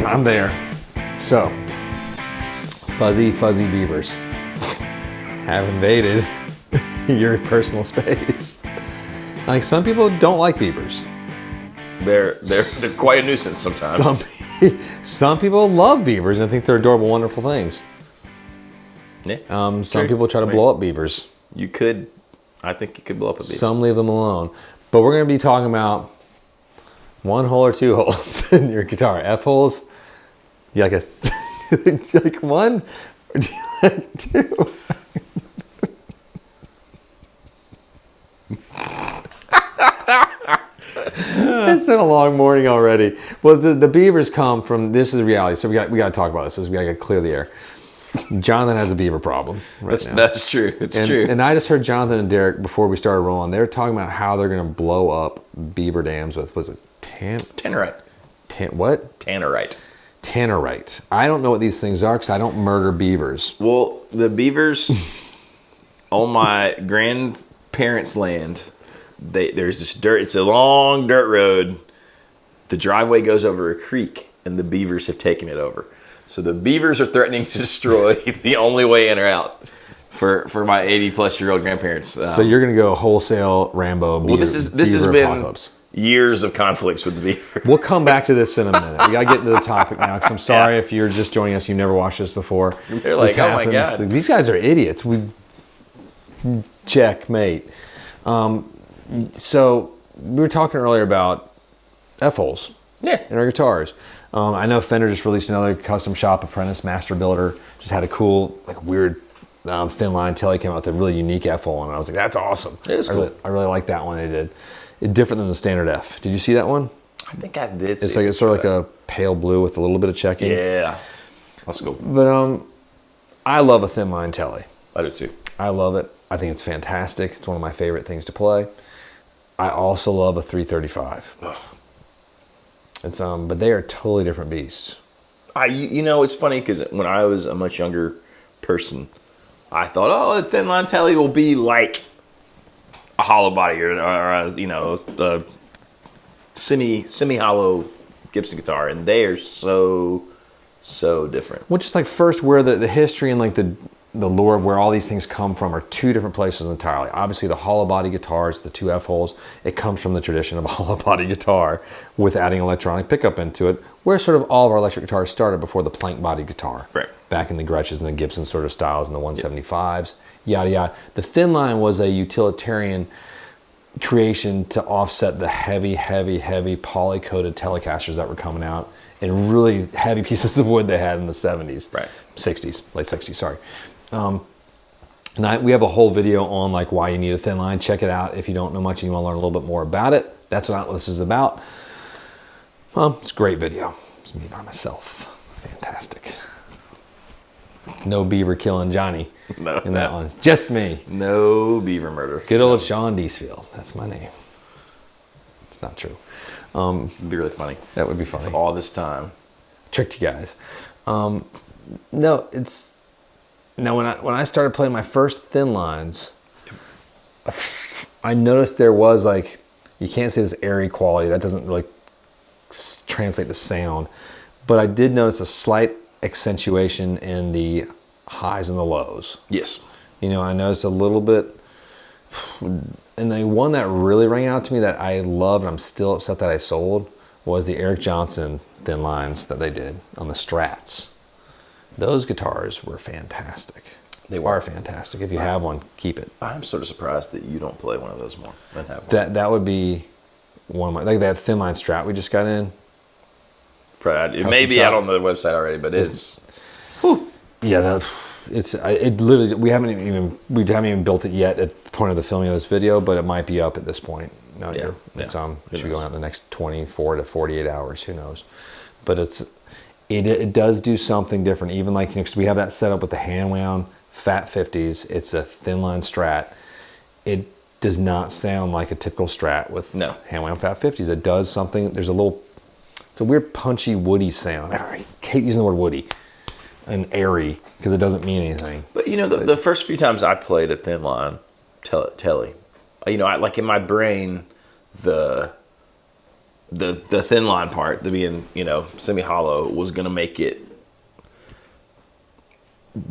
I'm there. So, fuzzy beavers have invaded your personal space. Like, some people don't like beavers. They're quite a nuisance sometimes. Some people love beavers and think they're adorable, wonderful things. Yeah. Some people try to blow up beavers. I think you could blow up a beaver. Some leave them alone. But we're going to be talking about 1 hole or 2 holes in your guitar. F holes? You like you like 1 or do you like 2? It's been a long morning already. Well, the beavers come from, this is reality, so we got to talk about this. We got to get clear the air. Jonathan has a beaver problem right now. That's true. It's true. And I just heard Jonathan and Derek, before we started rolling, they were talking about how they're going to blow up beaver dams with, was it Tannerite. What? Tannerite. Tannerite. I don't know what these things are because I don't murder beavers. Well, the beavers on my grandparents' land, there's this dirt. It's a long dirt road. The driveway goes over a creek, and the beavers have taken it over. So the beavers are threatening to destroy the only way in or out for my 80-plus-year-old grandparents. So you're going to go wholesale Rambo beaver. Well, this has been years of conflicts with the beaver. We'll come back to this in a minute. We got to get into the topic now because I'm sorry if you're just joining us. You've never watched this before. They're like, oh my God. These guys are idiots. Checkmate. So we were talking earlier about F-holes in our guitars. I know Fender just released another custom shop apprentice master builder. Just had a cool, like weird thin line telly, came out with a really unique F-hole, and I was like, that's awesome. It is cool. I really like that one they did. It's different than the standard F. Did you see that one? I think I did. It's like it's sort of like a pale blue with a little bit of checking. Yeah, that's cool. But I love a thin line telly. I do too. I love it. I think it's fantastic. It's one of my favorite things to play. I also love a 335. Ugh. It's but they are totally different beasts. It's funny because when I was a much younger person, I thought, a thin line telly will be like a hollow body or a semi hollow Gibson guitar, and they are so different. Which is like first where the history and like the lore of where all these things come from are 2 different places entirely. Obviously, the hollow body guitars, the 2 F-holes, it comes from the tradition of a hollow body guitar with adding electronic pickup into it, where sort of all of our electric guitars started before the plank body guitar. Right. Back in the Gretschens and the Gibson sort of styles and the 175s, yada yada. The thin line was a utilitarian creation to offset the heavy poly-coated Telecasters that were coming out and really heavy pieces of wood they had in the 70s. Right. 60s, late 60s, sorry. We have a whole video on like why you need a thin line. Check it out if you don't know much and you want to learn a little bit more about it. That's what this is about. It's a great video. It's me by myself. Fantastic. No beaver killing Johnny in that one. Just me. No beaver murder. Good old Sean Deesfield. That's my name. It's not true. It'd be really funny. That would be funny. All this time. Tricked you guys. No, it's... Now, when I started playing my first thin lines, I noticed there was like, you can't say this airy quality. That doesn't really translate to sound. But I did notice a slight accentuation in the highs and the lows. Yes. I noticed a little bit. And the one that really rang out to me that I loved, and I'm still upset that I sold, was the Eric Johnson thin lines that they did on the Strats. Those guitars were fantastic. They are fantastic. If you have one, keep it. I'm sort of surprised that you don't play one of those more than have one. That would be one of my, like that thin line Strat we just got in. It may be out on the website already, but it's whew. Yeah, it literally we haven't even built it yet at the point of the filming of this video, but it might be up at this point. No, it should be going out in the next 24 to 48 hours. Who knows? But it does do something different. Even like, because we have that set up with the hand wound Fat 50s. It's a thin line Strat. It does not sound like a typical Strat with hand wound Fat 50s. It does something. It's a weird punchy woody sound. I hate using the word woody and airy because it doesn't mean anything. But the first few times I played a thin line telly, I like in my brain, the the thin line part, the being, semi hollow, was gonna make it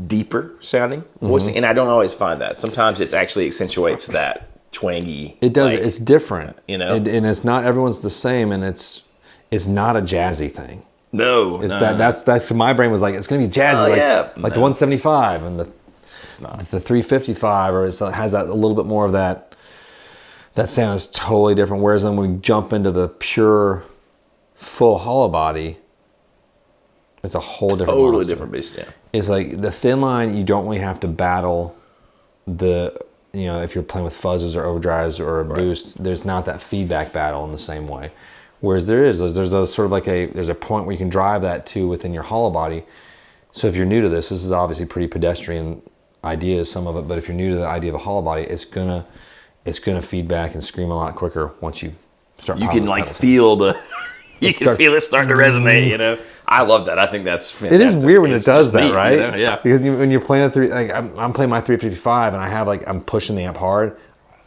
deeper sounding voice, and I don't always find that. Sometimes it actually accentuates that twangy. It does. It's different, and it's not everyone's the same, and it's not a jazzy thing. No, it's that's my brain was like, it's gonna be jazzy, like the 175 and it's not the 355, or it has that a little bit more of that sound is totally different. Whereas then when we jump into the pure full hollow body, it's a whole different totally monster. Different beast. Yeah, it's like the thin line, you don't really have to battle if you're playing with fuzzes or overdrives or a boost, there's not that feedback battle in the same way. Whereas there's a sort of there's a point where you can drive that to within your hollow body. So if you're new to this is obviously pretty pedestrian ideas, some of it, but if you're new to the idea of a hollow body, it's gonna feedback and scream a lot quicker once you start. You can feel feel it start to resonate. I love that. I think that's fantastic. It is weird when it does that, right? Yeah. Because when you're playing I'm playing my 355 and I have I'm pushing the amp hard.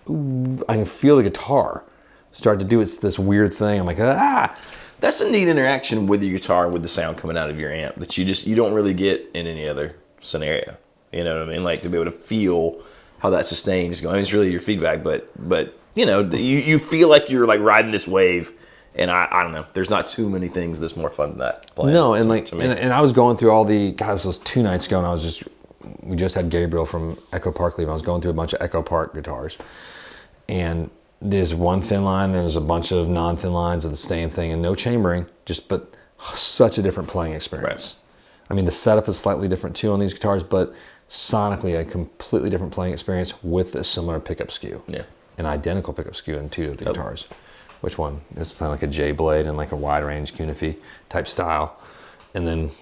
I can feel the guitar start to do this weird thing. I'm like, ah. That's a neat interaction with your guitar and with the sound coming out of your amp that you don't really get in any other scenario. You know what I mean? Like to be able to feel how that sustain is going. It's really your feedback, but you feel like you're like riding this wave. And I don't know. There's not too many things that's more fun than that. Playing. No, and and I was going through all the. God, this was 2 nights ago, and we just had Gabriel from Echo Park leave. I was going through a bunch of Echo Park guitars, and there's one thin line. There's a bunch of non-thin lines of the same thing, and no chambering. But such a different playing experience. Right. I mean, the setup is slightly different too on these guitars, but sonically a completely different playing experience with a similar pickup skew. Yeah, an identical pickup skew in 2 of the guitars. Which one? It's kind of like a J blade and like a wide range Cunify type style, and then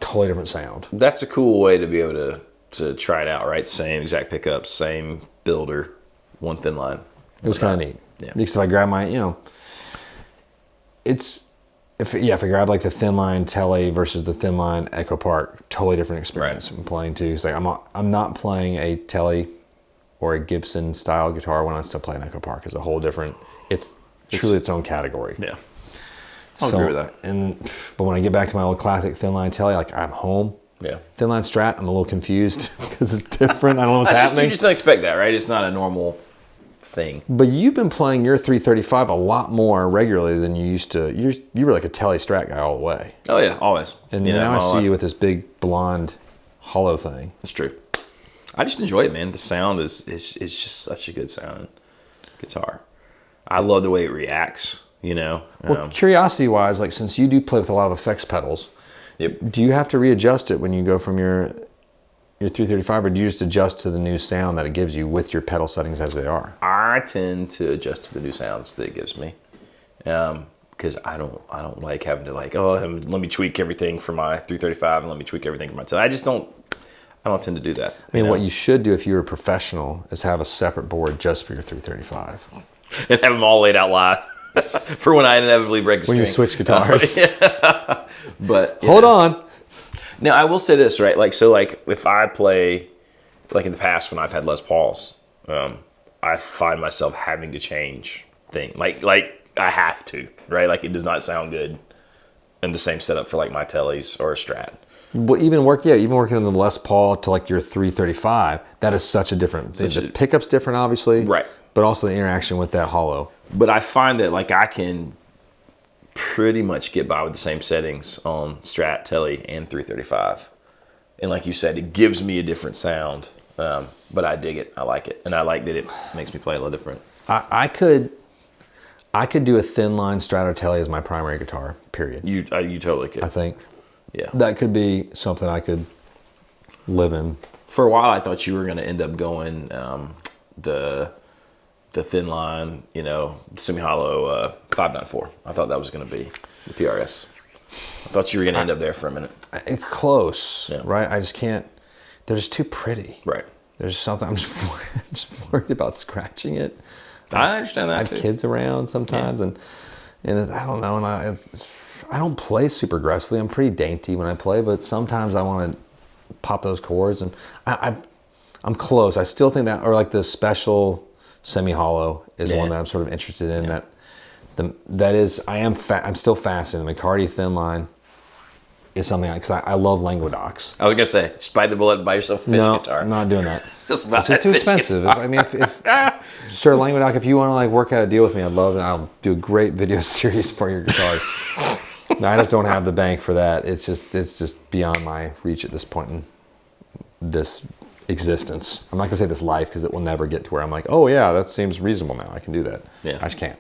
totally different sound. That's a cool way to be able to try it out, right? Same exact pickups, same builder, one thin line. It was kind of neat. Yeah. Because if I grab my, if I grab like the thin line Tele versus the thin line Echo Park, totally different experience. Right. I'm playing too. It's like I'm not playing a Tele or a Gibson style guitar when I'm still playing Echo Park. Is a whole different. It's truly its own category. Yeah, I'll agree with that. But when I get back to my old classic thin line Tele, like I'm home. Yeah. Thin line Strat, I'm a little confused because it's different. I don't know what's happening. You just don't expect that, right? It's not a normal thing. But you've been playing your 335 a lot more regularly than you used to. You were like a Tele Strat guy all the way. Oh yeah, always. And now I see you with this big blonde hollow thing. That's true. I just enjoy it, man. The sound is just such a good sound guitar. I love the way it reacts, Well, curiosity-wise, like since you do play with a lot of effects pedals, yep. Do you have to readjust it when you go from your 335, or do you just adjust to the new sound that it gives you with your pedal settings as they are? I tend to adjust to the new sounds that it gives me, because I don't like having to let me tweak everything for my 335 and let me tweak everything for my Tele. I don't tend to do that. I mean, what you should do if you're a professional is have a separate board just for your 335. And have them all laid out live for when I inevitably break a string. When you switch guitars. But hold on. Now, I will say this, right? If I play, in the past when I've had Les Pauls, I find myself having to change things. Like I have to, right? Like it does not sound good in the same setup for my Teles or a Strat. Well, even working on the Les Paul to your 335, that is such a different thing. The pickup's different, obviously, right? But also the interaction with that hollow. But I find that I can pretty much get by with the same settings on Strat, Tele, and 335. And like you said, it gives me a different sound. But I dig it. I like it, and I like that it makes me play a little different. I could do a thin line Strat or Tele as my primary guitar. Period. You totally could. I think. Yeah. That could be something I could live in. For a while, I thought you were going to end up going the thin line, semi-hollow 594. I thought that was going to be the PRS. I thought you were going to end up there for a minute. Close, yeah. Right? I just can't. They're just too pretty. Right. There's something. I'm just worried about scratching it. I understand that I have too. Kids around sometimes, and I don't know, and I don't play super aggressively. I'm pretty dainty when I play, but sometimes I want to pop those chords, and I'm close. I still think that, or the special semi-hollow is one that I'm sort of interested in. Yeah. I'm still fascinated. McCarty Thin Line is something because I love Languedocs. I was gonna say, just bite the bullet and buy yourself a fish guitar. I'm not doing that. Just buy It's just too expensive. If Sir Languedoc, if you want to like work out a deal with me, I'd love it. I'll do a great video series for your guitar. No, I just don't have the bank for that. It's just beyond my reach at this point in this existence. I'm not gonna say this life because it will never get to where I'm like, oh yeah, that seems reasonable now. I can do that. Yeah. I just can't.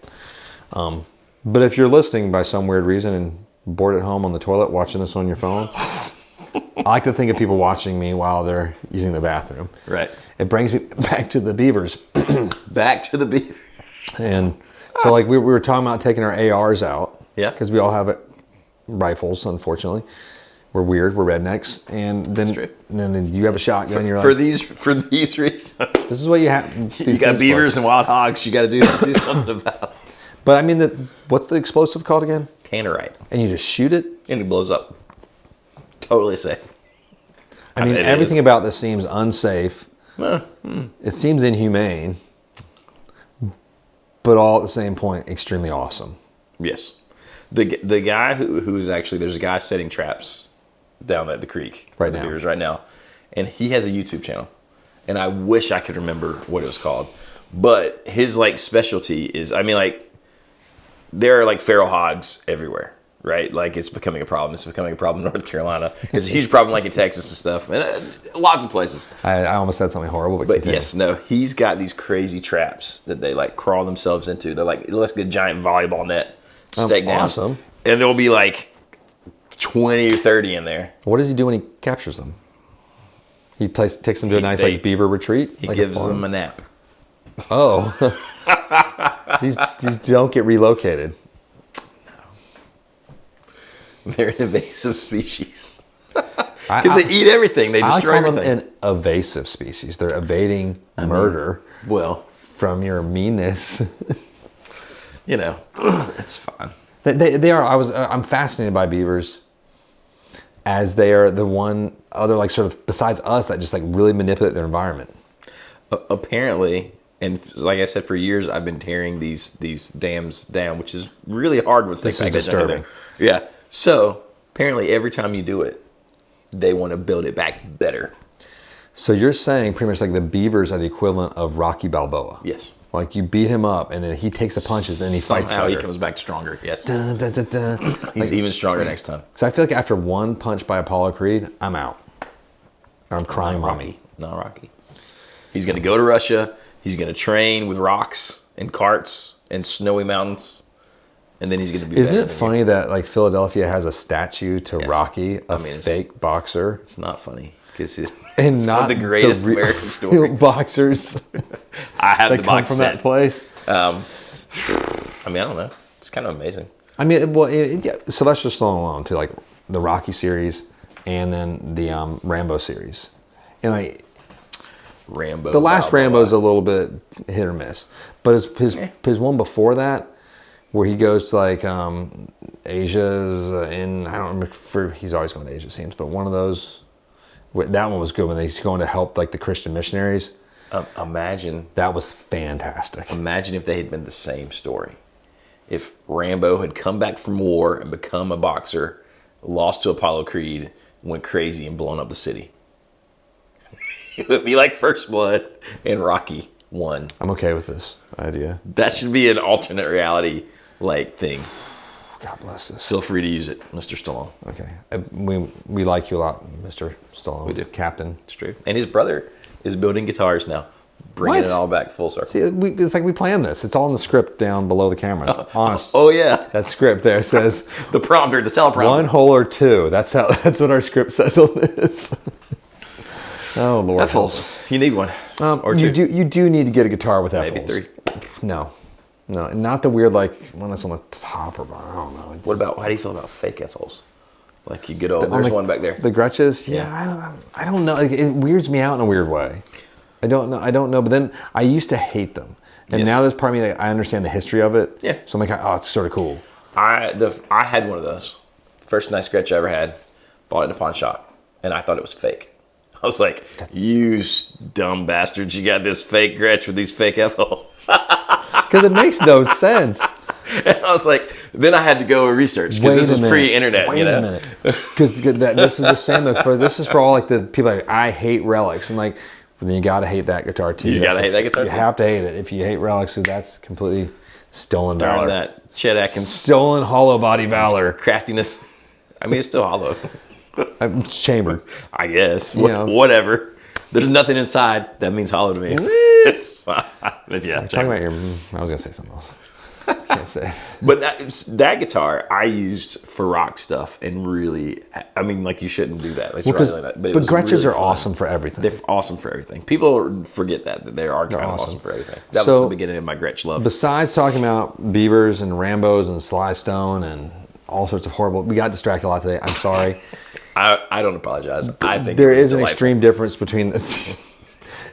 But if you're listening by some weird reason and bored at home on the toilet watching this on your phone, I like to think of people watching me while they're using the bathroom. Right. It brings me back to the beavers. Back to the beaver. And so like we were talking about taking our ARs out. Yeah. Because we all have rifles, unfortunately. We're weird. We're rednecks. And then you have a shotgun. You're for like, these reasons. this is what you have. You got beavers and wild hogs. You got to do something about. But I mean, what's the explosive called again? Tannerite. And you just shoot it? And it blows up. Totally safe. I mean, everything about this seems unsafe. It seems inhumane. But all at the same point, extremely awesome. Yes. The guy who is actually, there's a guy setting traps down at the creek. Right the now. beavers right now. And he has a YouTube channel. And I wish I could remember what it was called. But his like specialty is, I mean, like, there are like feral hogs everywhere, right? Like it's becoming a problem. It's becoming a problem in North Carolina. It's a huge problem like in Texas and stuff. And lots of places. I almost said something horrible. But yes, no, he's got these crazy traps that they like crawl themselves into. They're like, it looks like a giant volleyball net staked down. Awesome. And there'll be like 20 or 30 in there. What does he do when he captures them? He takes them to a nice like beaver retreat? He like gives them a nap. Oh. These don't get relocated. No. They're an invasive species. Because they eat everything. They destroy I call everything. them an evasive species. They're evading murder from your meanness. You know, it's fine. They are. I'm fascinated by beavers as they are the one other like sort of besides us that just like really manipulate their environment. Apparently, and like I said, for years I've been tearing these dams down, which is really hard once they This is package under disturbing. there. Yeah. So apparently, every time you do it, they want to build it back better. So you're saying pretty much like the beavers are the equivalent of Rocky Balboa. Yes. Like you beat him up and then he takes the punches and he fights better. Somehow he comes back stronger. Yes. Dun, dun, dun, dun. He's even stronger next time. Because I feel like after one punch by Apollo Creed, I'm out. Or I'm crying mommy. Not Rocky. He's going to go to Russia. He's going to train with rocks and carts and snowy mountains. And then he's going to be Isn't it funny that like Philadelphia has a statue to Yes. Rocky, fake boxer? It's not funny. Because it's not one of the greatest American real stories. boxers I have that the come box from set. that place. I mean, I don't know. It's kind of amazing. I mean, well, Sylvester Stallone alone too, like the Rocky series and then the Rambo series, and like Rambo. the last Balboa. Rambo's a little bit hit or miss, but his one before that, where he goes to like Asia in I don't remember. He's always going to Asia, it seems, but one of those. That one was good when he's going to help like the Christian missionaries. Imagine. That was fantastic. Imagine if they had been the same story. If Rambo had come back from war and become a boxer, lost to Apollo Creed, went crazy and blown up the city. It would be like First Blood and Rocky won. I'm okay with this idea. That should be an alternate reality like thing. God bless this. Feel free to use it, Mr. Stallone. Okay. We like you a lot, Mr. Stallone. We do. Captain. It's true. And his brother is building guitars now. Bringing What? it all back full circle. See, it's like we planned this. It's all in the script down below the camera. Honest. Oh, yeah. That script there says The prompter, the teleprompter. one hole or two. That's what our script says on this. Oh Lord. F-holes. You need one. Or two. You do need to get a guitar with F Maybe holes. 3. No, not the weird like one that's on the top or I don't know. How do you feel about fake F-holes? Like you get there's one back there. The Gretches. Yeah, I don't know. Like, it weirds me out in a weird way. I don't know. But then I used to hate them, and now there's part of me that I understand the history of it. Yeah. So I'm like, oh, it's sort of cool. I had one of those. First nice Gretsch I ever had. Bought it in a pawn shop, and I thought it was fake. I was like, you dumb bastards, you got this fake Gretsch with these fake F-holes. Because it makes no sense. And I was like, then I had to go research because this was pre-internet. Wait a minute, because this is the same. This is for all like the people like I hate relics, and like then you gotta hate that guitar too. You gotta hate that guitar. You have to hate it if you hate relics, because that's completely stolen Darn valor. that Chet Atkins Stolen hollow body valor. craftiness. I mean, it's still hollow. It's chambered. I guess. Whatever. There's nothing inside. That means hollow to me. It's fine. But yeah. Talking about your. I was gonna say something else. Can't say. But that guitar I used for rock stuff, and really, I mean, like you shouldn't do that. But Gretches really are fun. awesome for everything. They're awesome for everything. People forget that they are kind of awesome for everything. That was the beginning of my Gretsch love. Besides talking about Biebers and Rambos and Sly Stone and all sorts of horrible, we got distracted a lot today. I'm sorry. I don't apologize. I think there is an extreme difference between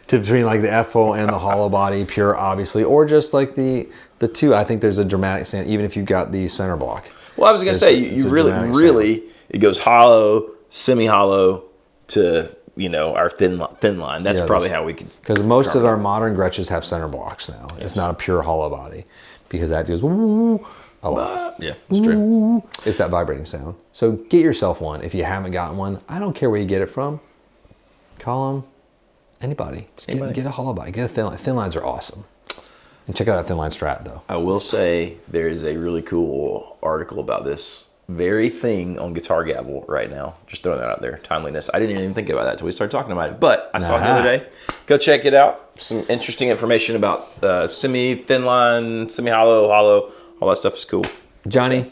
between like the FO and the hollow body, pure obviously, or just like the two. I think there's a dramatic sound, even if you've got the center block. Well, I was gonna say you really it goes hollow, semi-hollow to our thin line. That's probably how we could. Because most of our modern Gretches have center blocks now. Yes. It's not a pure hollow body, because that goes woo a lot. Yeah, it's true. It's that vibrating sound. So get yourself one if you haven't gotten one. I don't care where you get it from. Call them anybody. Just get a hollow body. Get a thin line. Thin lines are awesome. And check out that thin line Strat though. I will say there is a really cool article about this very thing on Guitar Gavel right now. Just throwing that out there. Timeliness. I didn't even think about that until we started talking about it. But I saw it the other day. Go check it out. Some interesting information about semi-thin line, semi-hollow, hollow. All that stuff is cool. Johnny,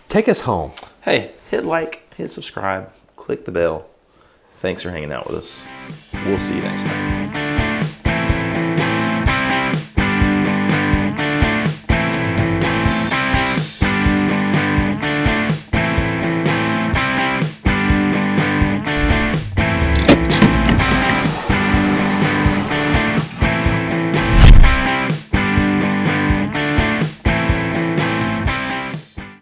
take us home. Hey, hit like, hit subscribe, click the bell. Thanks for hanging out with us. We'll see you next time.